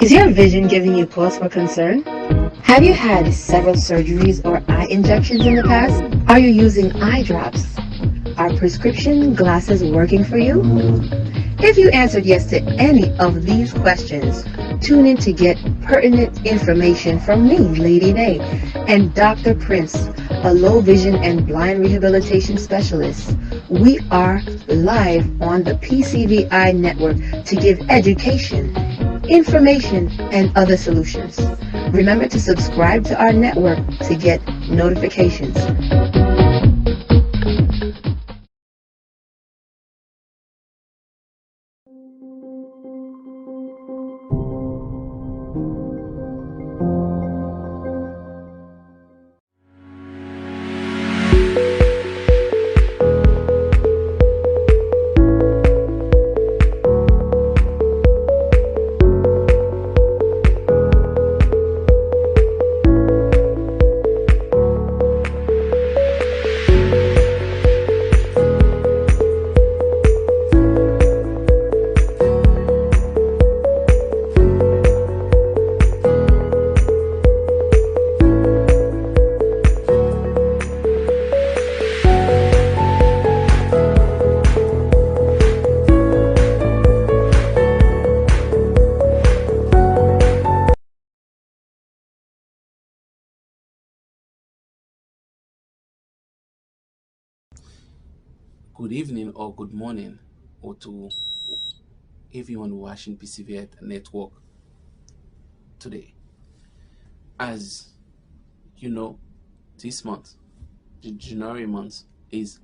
Is your vision giving you cause for concern? Have you had several surgeries or eye injections in the past? Are you using eye drops? Are prescription glasses working for you? If you answered yes to any of these questions, tune in to get pertinent information from me, Lady Day, and Dr. Prince, a low vision and blind rehabilitation specialist. We are live on the PCVI Network to give education, information, and other solutions. Remember to subscribe to our network to get notifications. Good evening or good morning or to everyone watching PCVI Network today. As you know, this month, the January month, is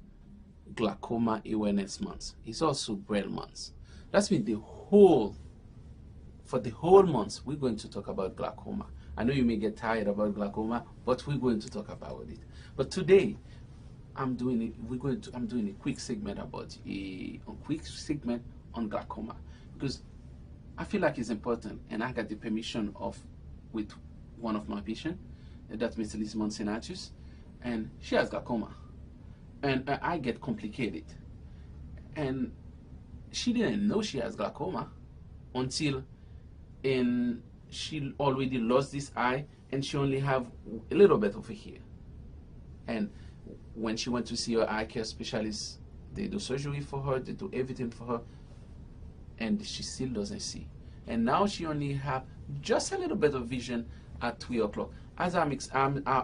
Glaucoma Awareness Month. It's also Braille Month. That's means for the whole month, we're going to talk about glaucoma. I know you may get tired about glaucoma, but we're going to talk about it. But today, I'm doing a quick segment about a quick segment on glaucoma because I feel like it's important, and I got the permission with one of my patients, that's Miss Liz Monsenatus, and she has glaucoma, and I get complicated, and she didn't know she has glaucoma until and she already lost this eye, and she only have a little bit over here, and when she went to see her eye care specialist, they do surgery for her, they do everything for her, and she still doesn't see. And now she only have just a little bit of vision at 3 o'clock. As I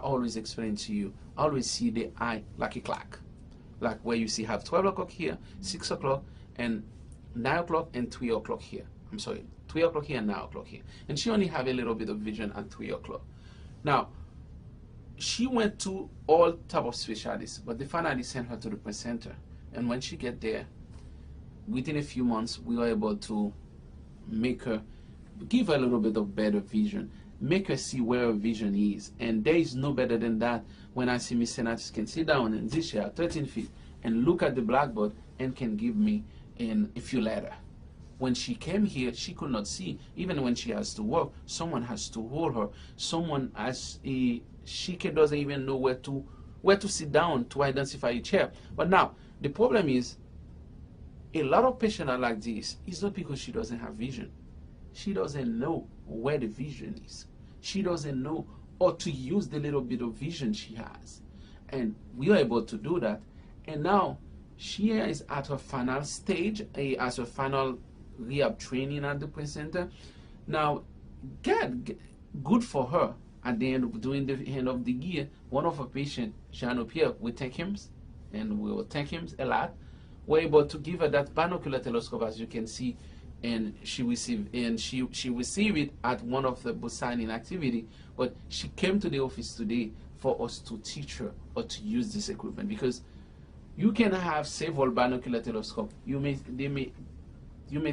always explain to you, I always see the eye like a clock. Like where you see have 12 o'clock here, 6 o'clock, and 9 o'clock, and 3 o'clock here. I'm sorry, 3 o'clock here and 9 o'clock here. And she only have a little bit of vision at 3 o'clock. Now, she went to all type of specialists, but they finally sent her to the press center. And when she get there, within a few months, we were able to give her a little bit of better vision, make her see where her vision is. And there is no better than that when I see Miss Senatus can sit down in this chair, 13 feet, and look at the blackboard and can give me a few letters. When she came here, she could not see. Even when she has to work, someone has to hold her. Doesn't even know where to sit down to identify a chair. But now the problem is, a lot of patients are like this. It's not because she doesn't have vision. She doesn't know where the vision is. She doesn't know or to use the little bit of vision she has. And we are able to do that. And now she is at her final stage, as her final rehab training at the press center. Now, good for her. At the end of the year, one of her patients, Jean Pierre, we thank him, and we will thank him a lot. We're able to give her that binocular telescope, as you can see, and she received it at one of the book signing activity. But she came to the office today for us to teach her how to use this equipment, because you can have several binocular telescope. You may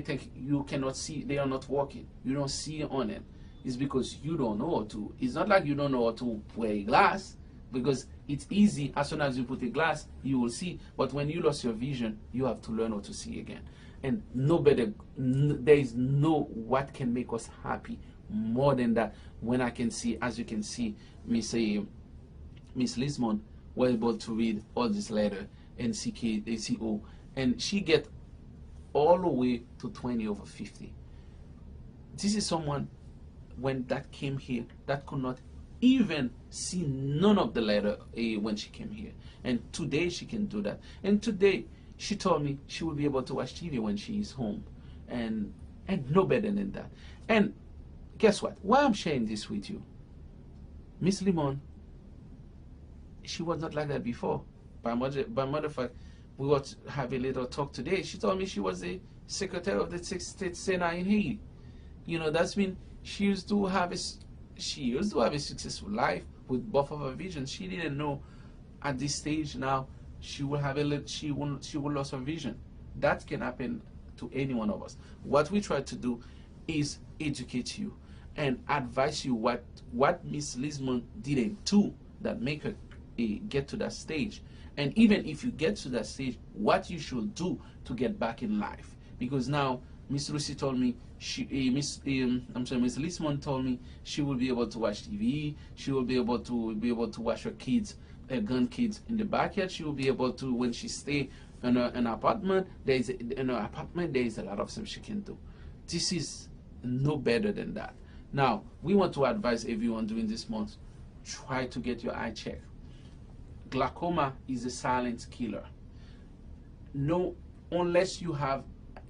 think you cannot see, they are not working, you don't see on it. It's because you don't know how to. It's not like you don't know how to wear a glass, because it's easy. As soon as you put a glass, you will see. But when you lost your vision, you have to learn how to see again. And there is no what can make us happy more than that. When I can see, as you can see, Miss Lismon were able to read all this letter, NCK, ACO, and she get all the way to 20/50. This is someone when that came here, that could not even see none of the letter A when she came here. And today she can do that. And today she told me she will be able to watch TV when she is home. And no better than that. And guess what? Why I'm sharing this with you? Miss Limon, she was not like that before. By matter of fact, we were to have a little talk today. She told me she was the secretary of the State Senate in Haiti. You know, that's mean she used to have a successful life with both of her visions. She didn't know at this stage now she will have she will lose her vision. That can happen to any one of us. What we try to do is educate you and advise you what Miss Lismon didn't do that make her get to that stage. And even if you get to that stage, what you should do to get back in life. Because now Miss Lucy told me Miss Lismon told me she will be able to watch TV. She will be able to watch her kids, her grandkids in the backyard. She will be able to, when she stay in an apartment. In her apartment there is a lot of things she can do. This is no better than that. Now we want to advise everyone during this month: try to get your eye checked. Glaucoma is a silent killer. No, unless you have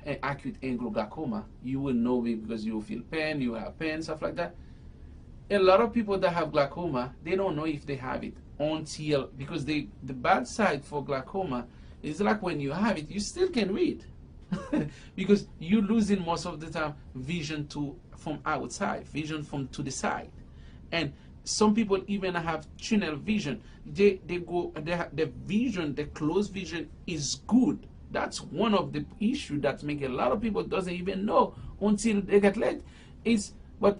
an acute angle glaucoma, you will know it because you will feel pain, you will have pain, stuff like that. A lot of people that have glaucoma, they don't know if they have it until, because the bad side for glaucoma is like when you have it, you still can read. Because you're losing most of the time vision from outside, vision from to the side. And some people even have tunnel vision. The vision, the closed vision is good. That's one of the issues that make a lot of people doesn't even know until they get late. But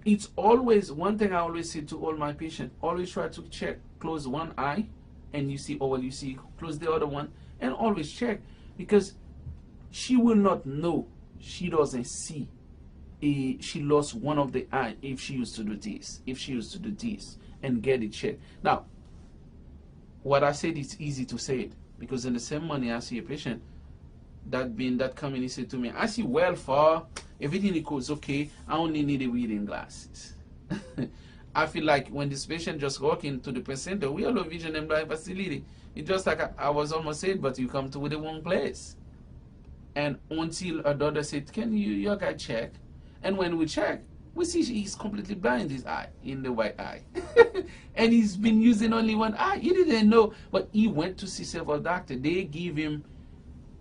it's always one thing I always say to all my patients: always try to check, close one eye, and you see all you see, close the other one, and always check, because she will not know she doesn't see. She lost one of the eye if she used to do this, and get it checked. Now, what I said, it's easy to say it, because in the same money I see a patient that come in, he said to me, I see well far, everything goes okay, I only need a reading glasses. I feel like when this patient just walk into the center, we are low vision and blind facility. It's just like I was almost said, but you come to the wrong place. And until a daughter said, can your guy check? And when we check, we see he's completely blind, his eye, in the right eye. And he's been using only one eye. He didn't know, but he went to see several doctors. They give him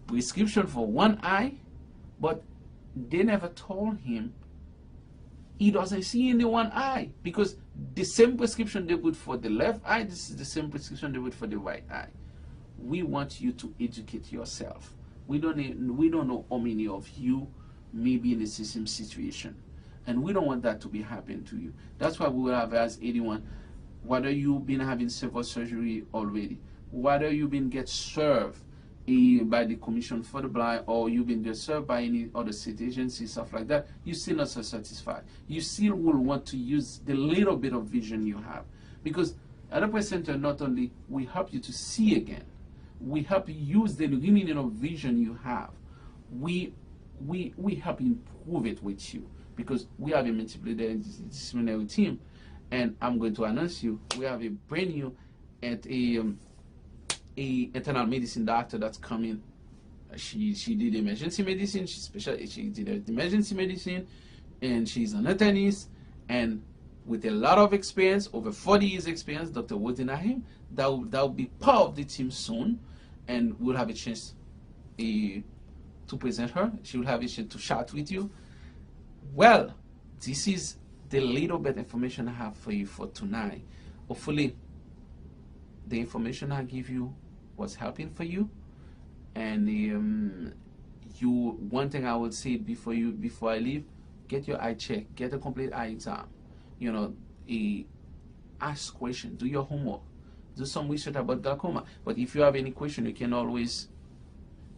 prescription for one eye, but they never told him he doesn't see in the one eye, because the same prescription they put for the left eye, this is the same prescription they put for the right eye. We want you to educate yourself. We don't know how many of you may be in the same situation, and we don't want that to be happening to you. That's why we will have asked anyone, whether you've been having several surgery already, whether you've been get served by the Commission for the Blind, or you've been served by any other state agency, stuff like that, you still not so satisfied. You still will want to use the little bit of vision you have, because at the center, not only we help you to see again, we help you use the remaining of vision you have. We help improve it with you, because we have a multidisciplinary team, and I'm going to announce you, we have a brand new a internal medicine doctor that's coming. She did emergency medicine. She did emergency medicine, and she's an internist, and with a lot of experience, over 40 years experience, Dr. Woodin Ahim, that will be part of the team soon, and we'll have a chance to present her. She will have a chance to chat with you. Well, this is the little bit information I have for you for tonight. Hopefully, the information I give you was helping for you. And one thing I would say before I leave, get your eye checked, get a complete eye exam. You know, ask questions, do your homework, do some research about glaucoma. But if you have any question, you can always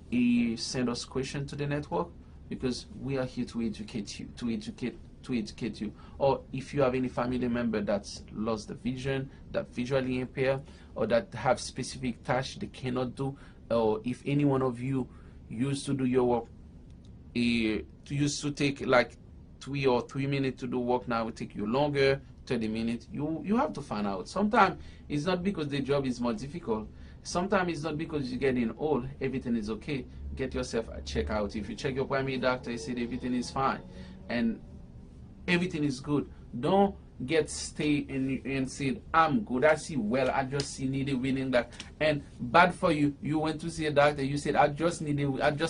send us questions to the network, because we are here to educate you, to educate you. Or if you have any family member that's lost the vision, that visually impaired, or that have specific tasks they cannot do, or if any one of you used to do your work, used to take like 3 minutes to do work now will take you longer, 30 minutes. You have to find out. Sometimes it's not because the job is more difficult. Sometimes it's not because you're getting old, everything is okay. Get yourself a check out. If you check your primary doctor, he said everything is fine and everything is good. Don't stay and say, I'm good, I see well, I just need a reading glass. And bad for you, you went to see a doctor, you said, I just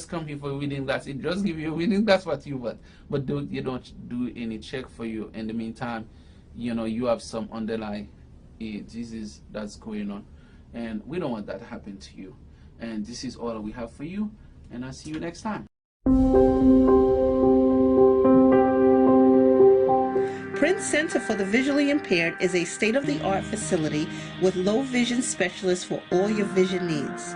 come here for a reading glass. It just give you a reading glass what you want. But you don't do any check for you. In the meantime, you have some underlying disease that's going on. And we don't want that to happen to you. And this is all we have for you. And I'll see you next time. Prince Center for the Visually Impaired is a state-of-the-art facility with low vision specialists for all your vision needs.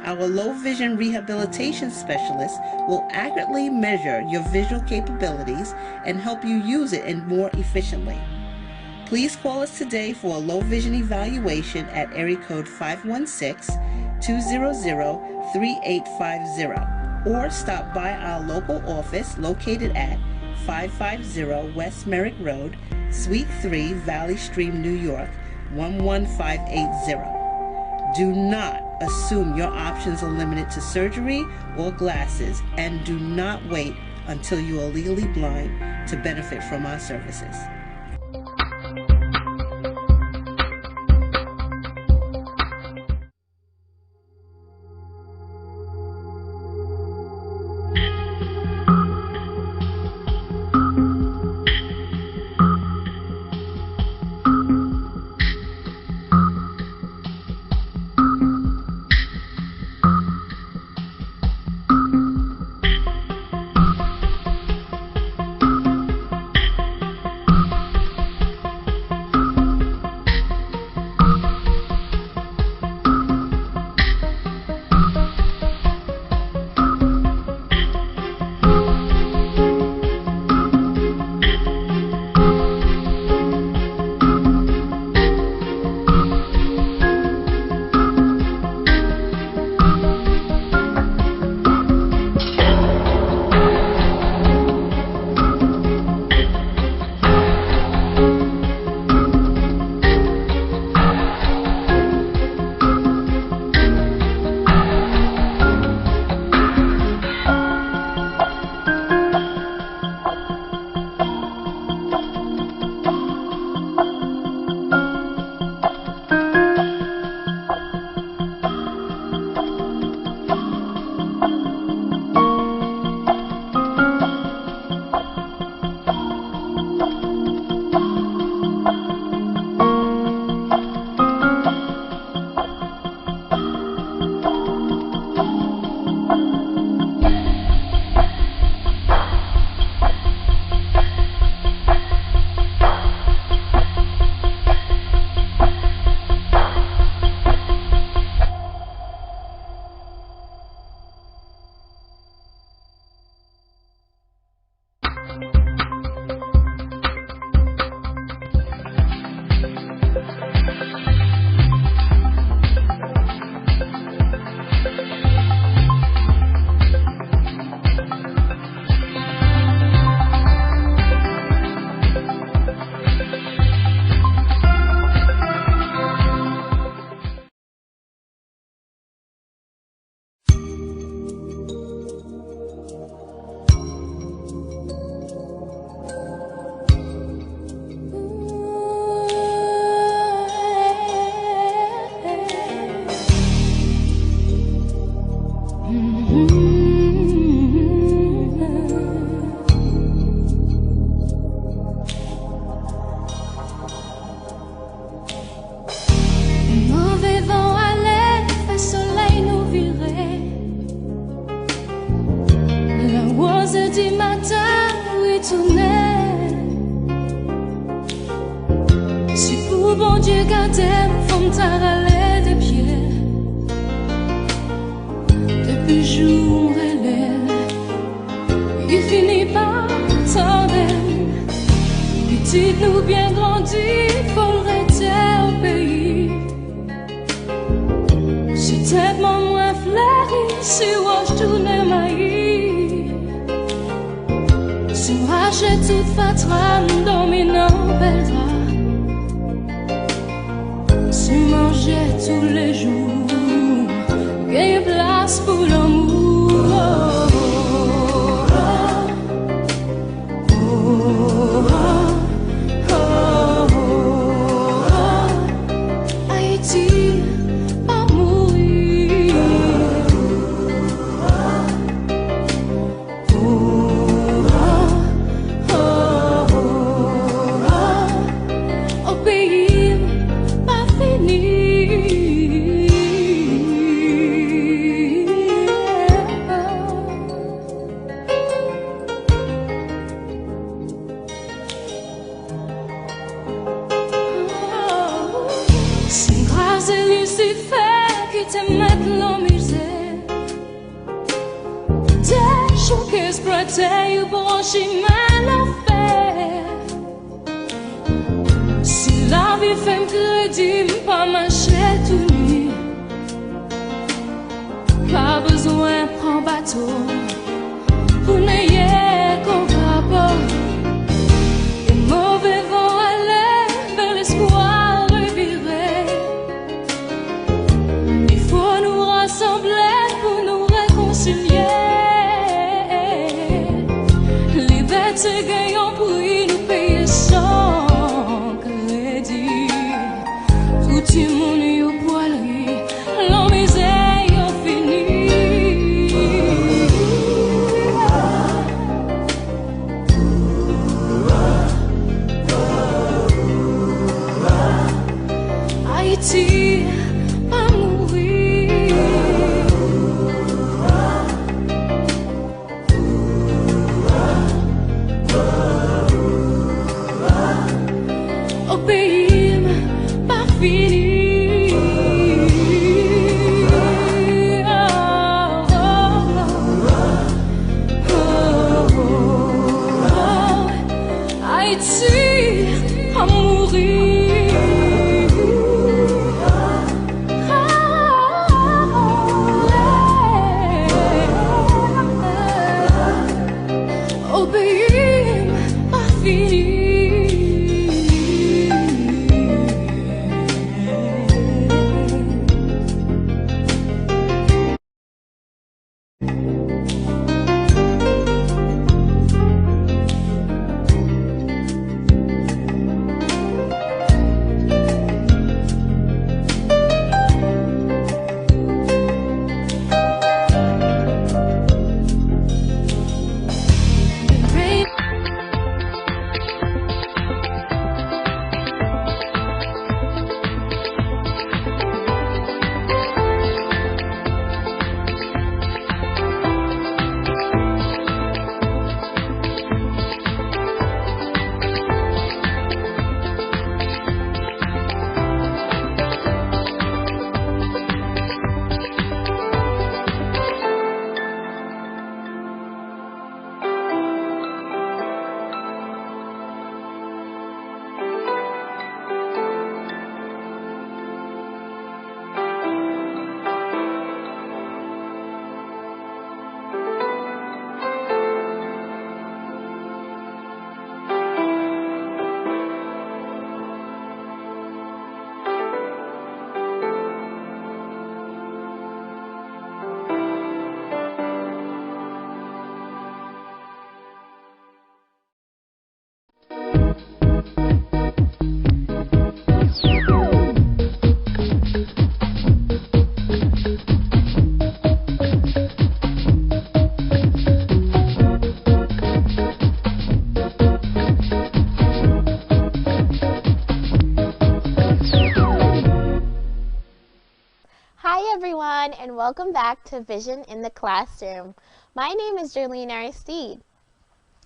Our low vision rehabilitation specialists will accurately measure your visual capabilities and help you use it more efficiently. Please call us today for a low vision evaluation at area code 516-200-3850 or stop by our local office located at 550 West Merrick Road, Suite 3, Valley Stream, New York, 11580. Do not assume your options are limited to surgery or glasses, and do not wait until you are legally blind to benefit from our services. Dieu gardait font t'arraler des pieds. Depuis jour elle il finit par tendre. Petite nous bien grandi, faut rester au pays. Si tellement moins fleuri, si je tourne maïs. Si marche toute fatwa, dominant bel drap. Si manger tous les jours, gagne place pour l'amour. Haïti, pas mourir. Au pays, pas fini. C'est grâce à Lucifer qui te met la misère. Des jours qu'exploiter ou brancher mal l'enfer. Si la vie fait me crédit, pas marcher tout nuit. Pas besoin de prendre bateau pour n'ayez qu'on va pas. Les mauvais vont aller vers l'espoir revirer. Il faut nous rassembler pour nous réconcilier. Liberté gagnant prix nous payer sans crédit. Tout le monde y au poilerie, la misère y a fini. Haïti, pas mourir. Au pays, pas fini. Haïti, à mourir. Au pays, pas fini. Hi everyone, and welcome back to Vision in the Classroom. My name is Jerlene Aristide.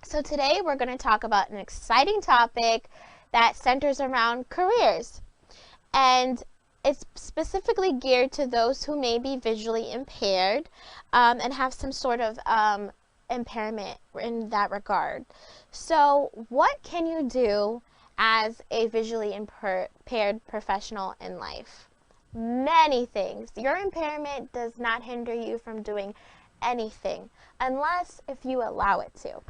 So today we're going to talk about an exciting topic that centers around careers. And it's specifically geared to those who may be visually impaired and have some sort of impairment in that regard. So what can you do as a visually impaired professional in life? Many things. Your impairment does not hinder you from doing anything unless if you allow it to.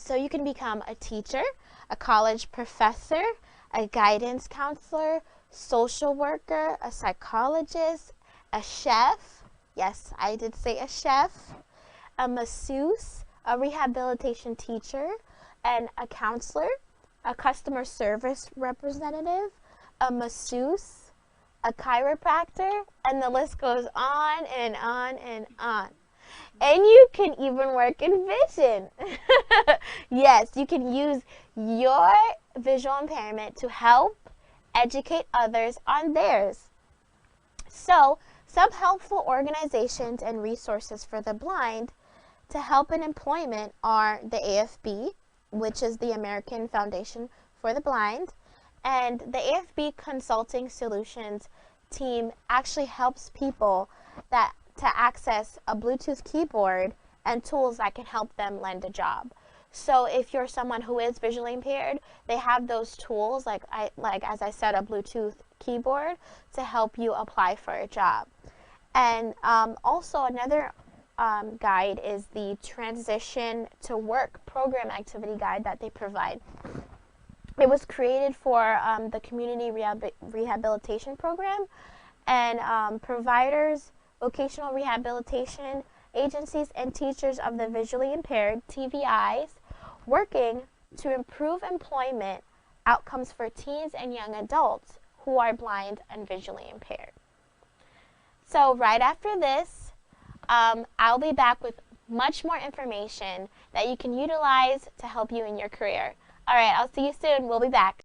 So you can become a teacher, a college professor, a guidance counselor, social worker, a psychologist, a chef. Yes, I did say a chef. A masseuse, a rehabilitation teacher, and a counselor, a customer service representative, a masseuse, a chiropractor, and the list goes on and on and on. And you can even work in vision. Yes, you can use your visual impairment to help educate others on theirs. So, some helpful organizations and resources for the blind to help in employment are the AFB, which is the American Foundation for the Blind, and the AFB Consulting Solutions team actually helps people to access a Bluetooth keyboard and tools that can help them land a job. So if you're someone who is visually impaired, they have those tools, like as I said, a Bluetooth keyboard to help you apply for a job. And also another guide is the Transition to Work Program Activity Guide that they provide. It was created for the Community Rehabilitation Program, and providers, vocational rehabilitation agencies, and teachers of the visually impaired, TVIs, working to improve employment outcomes for teens and young adults who are blind and visually impaired. So right after this, I'll be back with much more information that you can utilize to help you in your career. All right, I'll see you soon. We'll be back.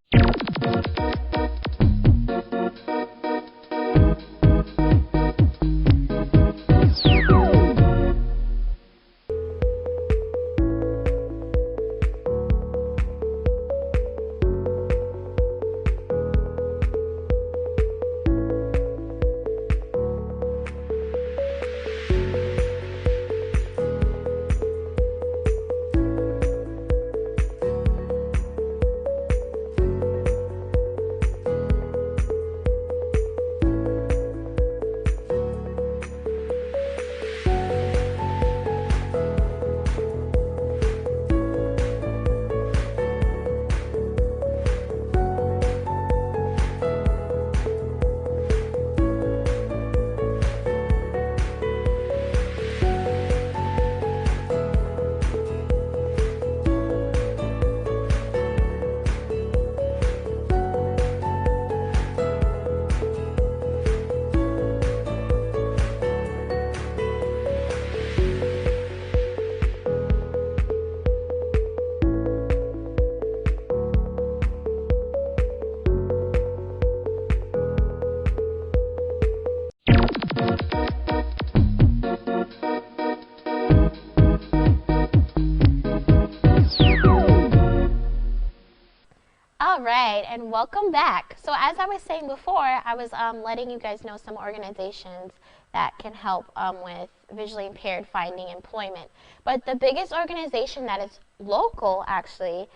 Alright, and welcome back. So as I was saying before, I was letting you guys know some organizations that can help with visually impaired finding employment. But the biggest organization that is local, actually,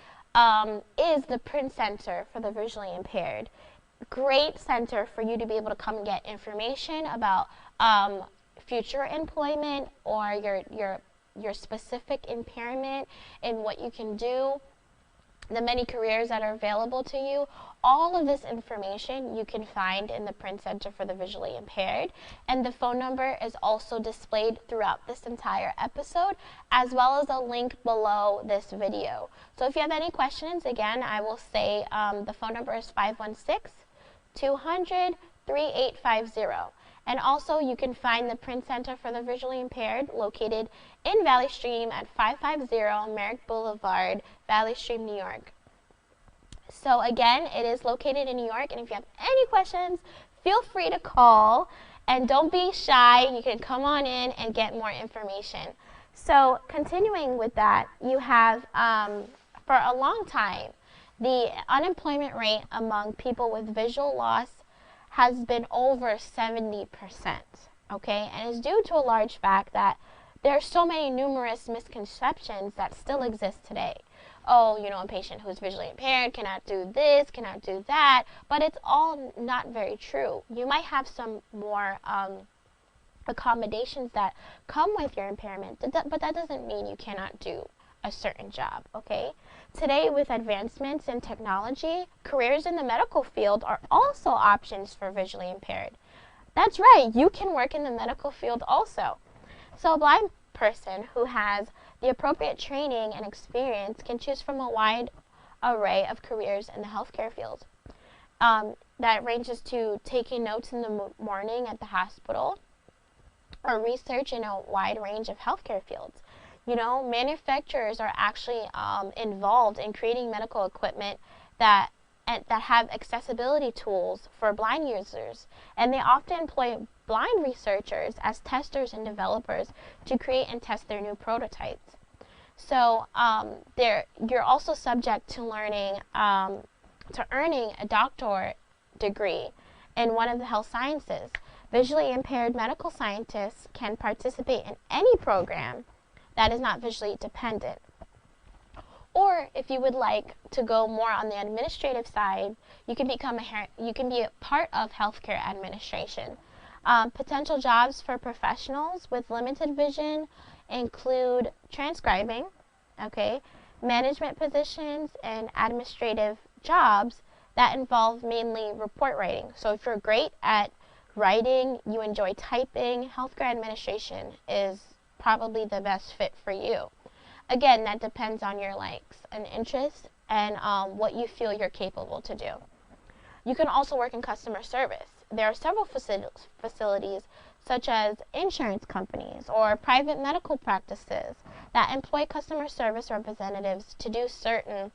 is the Print Center for the Visually Impaired. Great center for you to be able to come get information about future employment or your specific impairment and what you can do, the many careers that are available to you. All of this information you can find in the Print Center for the Visually Impaired, and the phone number is also displayed throughout this entire episode, as well as a link below this video. So if you have any questions, again, I will say the phone number is 516-200-3850. And also, you can find the Print Center for the Visually Impaired located in Valley Stream at 550 Merrick Boulevard, Valley Stream, New York. So again, it is located in New York, and if you have any questions, feel free to call, and don't be shy. You can come on in and get more information. So continuing with that, you have, for a long time, the unemployment rate among people with visual loss has been over 70%, okay? And it's due to a large fact that there are so many numerous misconceptions that still exist today. Oh, you know, a patient who's visually impaired cannot do this, cannot do that, but it's all not very true. You might have some more accommodations that come with your impairment, but that doesn't mean you cannot do a certain job, okay? Today, with advancements in technology, careers in the medical field are also options for visually impaired. That's right, you can work in the medical field also. So a blind person who has the appropriate training and experience can choose from a wide array of careers in the healthcare field. That ranges to taking notes in the morning at the hospital or research in a wide range of healthcare fields. You know, manufacturers are actually involved in creating medical equipment that have accessibility tools for blind users, and they often employ blind researchers as testers and developers to create and test their new prototypes. So you're also subject to earning a doctorate degree in one of the health sciences. Visually impaired medical scientists can participate in any program that is not visually dependent. Or if you would like to go more on the administrative side, you can be a part of healthcare administration. Potential jobs for professionals with limited vision include transcribing, okay, management positions, and administrative jobs that involve mainly report writing. So if you're great at writing, you enjoy typing, healthcare administration is probably the best fit for you. Again, that depends on your likes and interests and what you feel you're capable to do. You can also work in customer service. There are several facilities such as insurance companies or private medical practices that employ customer service representatives to do certain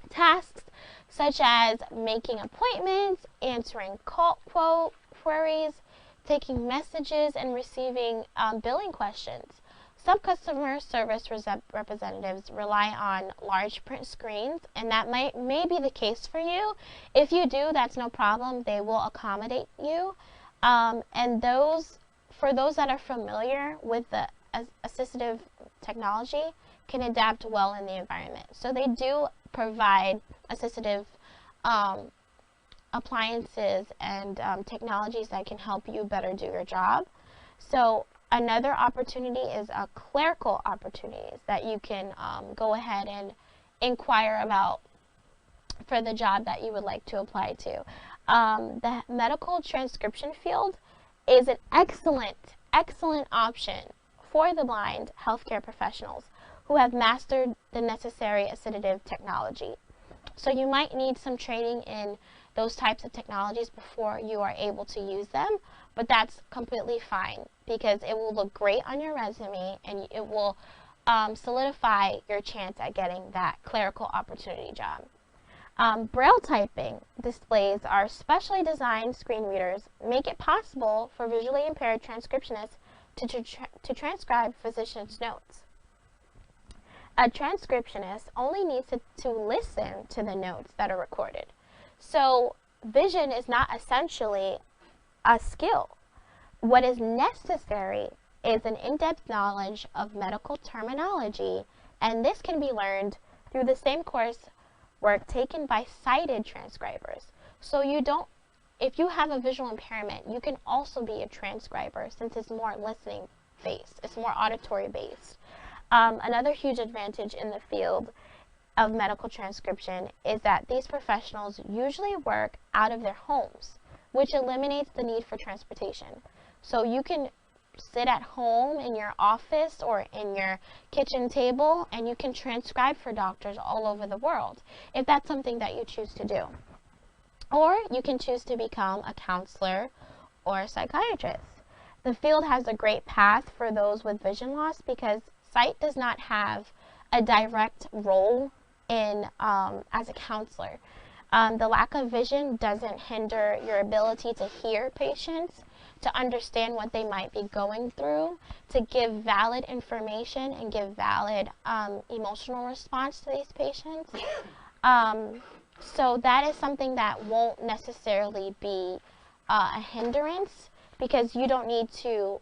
tasks such as making appointments, answering queries, taking messages, and receiving billing questions. Some customer service representatives rely on large print screens, and that may be the case for you. If you do, that's no problem. They will accommodate you. And for those that are familiar with the assistive technology, can adapt well in the environment. So they do provide assistive appliances and technologies that can help you better do your job. So another opportunity is clerical opportunities that you can go ahead and inquire about for the job that you would like to apply to. The medical transcription field is an excellent option for the blind healthcare professionals who have mastered the necessary assistive technology. So you might need some training in those types of technologies before you are able to use them, but that's completely fine because it will look great on your resume and it will solidify your chance at getting that clerical opportunity job. Braille typing displays are specially designed screen readers make it possible for visually impaired transcriptionists to transcribe physicians' notes. A transcriptionist only needs to listen to the notes that are recorded. So vision is not essentially a skill. What is necessary is an in-depth knowledge of medical terminology, and this can be learned through the same course work taken by sighted transcribers. So if you have a visual impairment, you can also be a transcriber since it's more listening based, it's more auditory based. Another huge advantage in the field of medical transcription is that these professionals usually work out of their homes, which eliminates the need for transportation. So you can sit at home in your office or in your kitchen table and you can transcribe for doctors all over the world if that's something that you choose to do. Or you can choose to become a counselor or a psychiatrist. The field has a great path for those with vision loss because sight does not have a direct role in as a counselor. The lack of vision doesn't hinder your ability to hear patients, to understand what they might be going through, to give valid information and give valid emotional response to these patients. So that is something that won't necessarily be a hindrance because you don't need to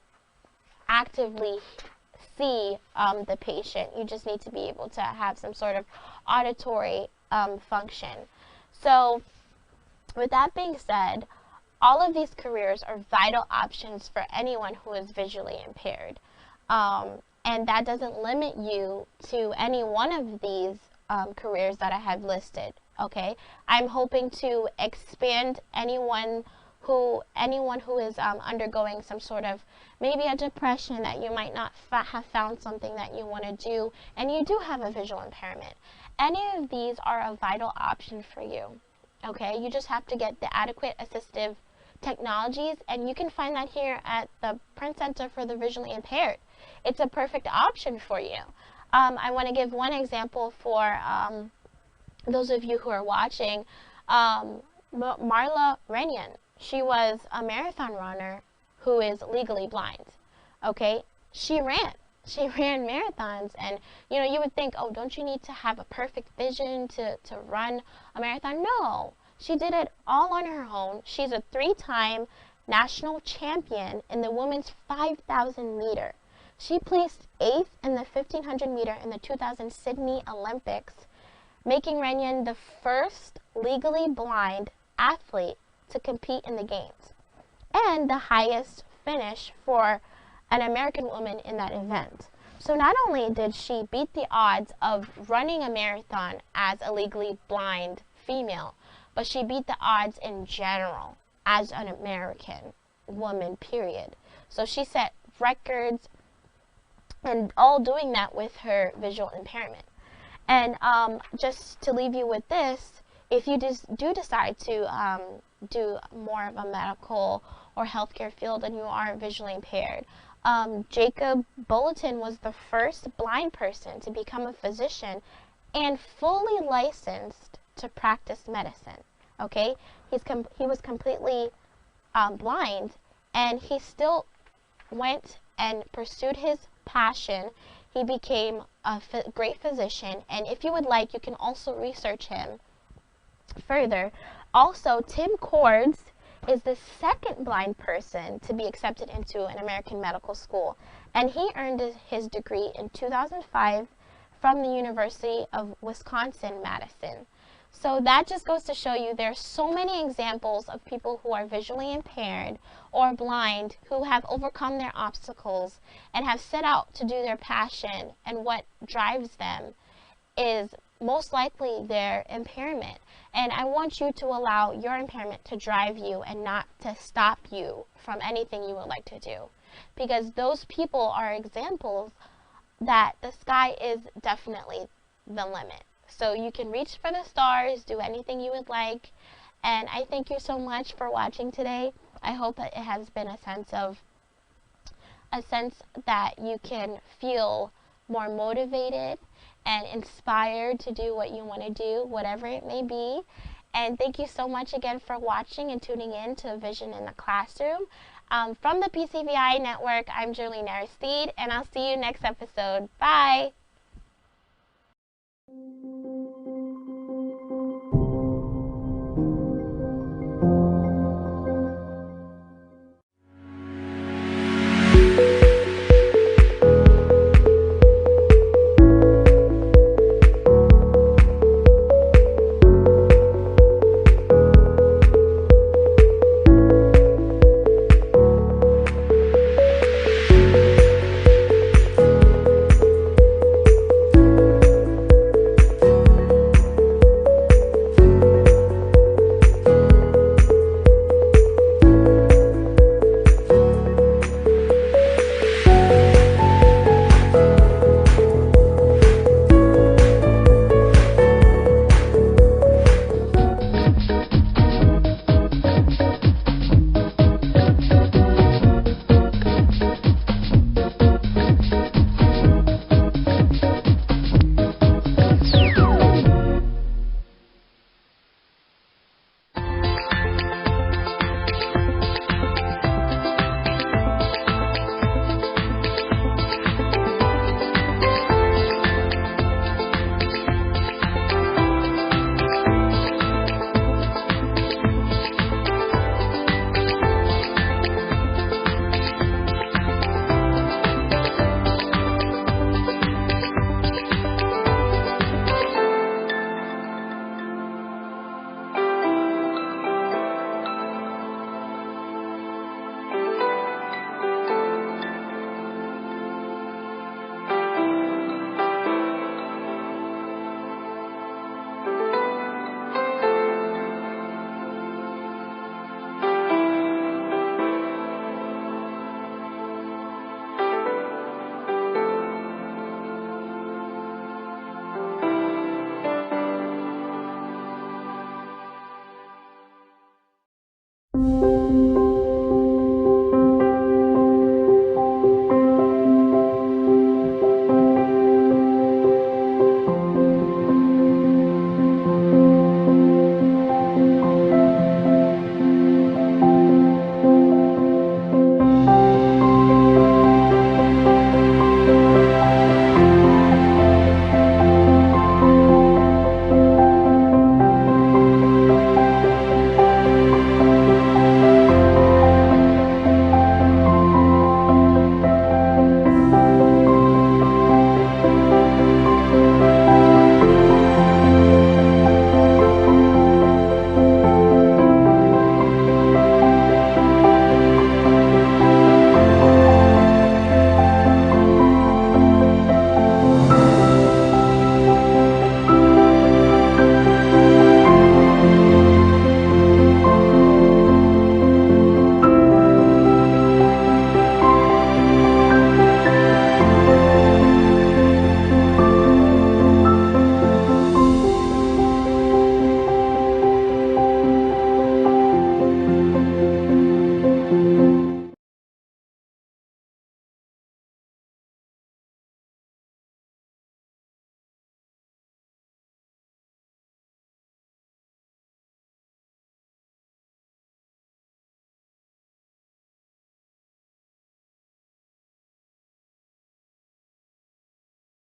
actively see the patient. You just need to be able to have some sort of auditory function. So with that being said, all of these careers are vital options for anyone who is visually impaired. And that doesn't limit you to any one of these careers that I have listed. Okay, I'm hoping to expand anyone who is undergoing some sort of maybe a depression, that you might not have found something that you want to do, and you do have a visual impairment. Any of these are a vital option for you. Okay, you just have to get the adequate assistive technologies, and you can find that here at the Print Center for the Visually Impaired. It's a perfect option for you. I want to give one example for those of you who are watching. Marla Renyan, she was a marathon runner who is legally blind. Okay, she ran marathons, and you would think, oh, don't you need to have a perfect vision to run a marathon? No, she did it all on her own. She's a 3-time national champion in the women's 5,000 meter. She placed 8th in the 1,500 meter in the 2000 Sydney Olympics, making Renyan the first legally blind athlete to compete in the games, and the highest finish for an American woman in that event. So not only did she beat the odds of running a marathon as a legally blind female, but she beat the odds in general as an American woman, period. So she set records, and all doing that with her visual impairment. And just to leave you with this, if you do decide to do more of a medical or healthcare field and you are visually impaired, Jacob Bulletin was the first blind person to become a physician and fully licensed to practice medicine. Okay, he was completely blind, and he still went and pursued his passion. He became a great physician, and if you would like, you can also research him further. Also, Tim Cords is the second blind person to be accepted into an American medical school, and he earned his degree in 2005 from the University of Wisconsin-Madison. So that just goes to show you there's so many examples of people who are visually impaired or blind who have overcome their obstacles and have set out to do their passion, and what drives them is most likely their impairment. And I want you to allow your impairment to drive you and not to stop you from anything you would like to do, because those people are examples that the sky is definitely the limit. So you can reach for the stars, do anything you would like. And I thank you so much for watching today. I hope that it has been a sense that you can feel more motivated and inspired to do what you want to do, whatever it may be. And thank you so much again for watching and tuning in to Vision in the Classroom. From the PCVI Network, I'm Jerlene Aristide, and I'll see you next episode. Bye!